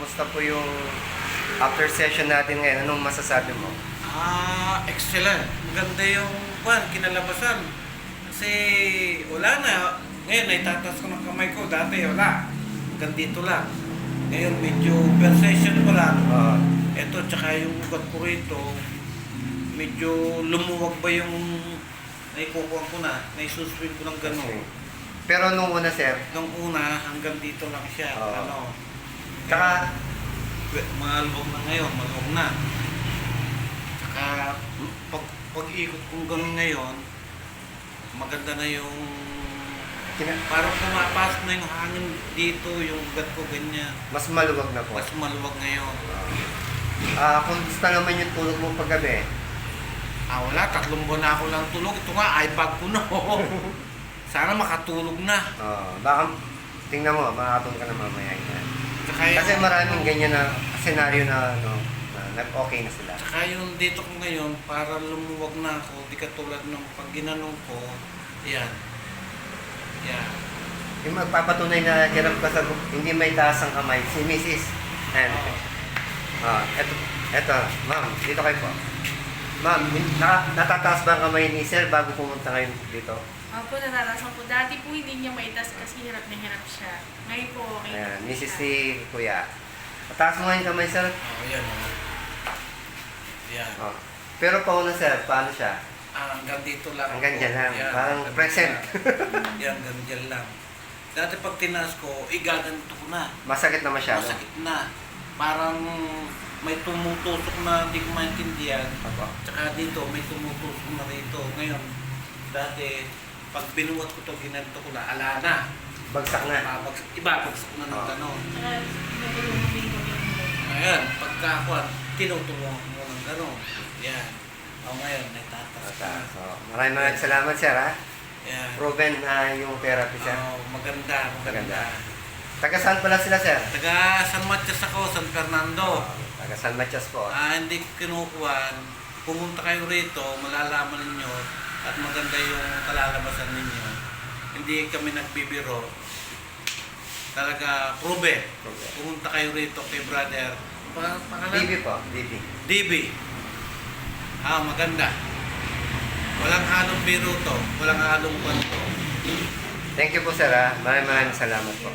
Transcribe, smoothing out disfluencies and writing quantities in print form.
Kumusta po yung after session natin ngayon? Anong masasabi mo? Excellent. Maganda yung kinalabasan. Kasi wala na. Ngayon, naitatas ko ng kamay ko. Dati wala. Hanggang dito lang. Ngayon, medyo per session ko lang. Ito, tsaka yung ugat ko rito, medyo lumuwag ba yung naikukuha ko na, naisuswing ko ng gano'n. Pero nung una, sir? Nung una, hanggang dito lang siya. Tsaka, maluwag na ngayon, maluwag na. Tsaka, pag-ikot kong gano'n ngayon, maganda na yung parang pumapasok na yung hangin dito, yung ugat ko ganyan. mas maluwag na po. Mas maluwag ngayon. Kumusta naman yung tulog mo paggabi? Wala, 3 buwan na ako lang tulog. Ito nga, iPad ko na. Sana makatulog na. Baka, tingnan mo, makakatulog ka na mamaya yan. Kasi yung, maraming ganyan na senaryo na, nag-okay na sila. Tsaka yung dito ko ngayon, para lumuwag na ako, di katulad ng pag ginanong ko, yan. Yan. Yung magpapatunay na hirap ka sa hindi may taas ang kamay, si Mrs. And, eto, ma'am, dito kayo po. Ma'am, natataas ba ang kamay ni sir bago pumunta ngayon dito? Opo, natatasan po. Dati po hindi niya maitas kasi hirap na hirap siya. Ngayon po, okay na Ayan, po Mrs. siya. si Kuya. Mataas mo ngayon kamay, sir? Yan. Yan. Pero pauna, sir, paano siya? Hanggang dito lang. Hanggang dyan lang. Yan, Parang hanggang present. Yan, hanggang dyan lang. Dati pag tinaas ko, igaganto ko na. Masakit na masyado. Masakit na. Parang may tumutusok na hindi ko maintindihan. Tsaka dito, may tumutusok na rito. Ngayon, dati, pag binuwat ko to, ginanto ko na, ala na. Bagsak na. Ibabagsak na ng gano'n. Nagulong din kami. Ngayon, pagka ako, tinutulungan mo ng gano'n. Yan. Ngayon, naitatas na. Maraming salamat, sir, ha? Yan. Proven na yung therapy, sir. Maganda. Taga saan pala sila, sir? Taga San Matias ako, San Fernando. Taga San Matias po. Hindi kinukuhan. Pumunta kayo rito, malalaman ninyo at maganda yung kalalabasan ninyo. Hindi kami nagbibiro. Talaga, probe. Pumunta kayo rito kay brother. Pangalan? DB po, DB. DB. Maganda. Walang halong biro to. Walang halong kwanto. Thank you po, sir, ha? Maraming salamat po.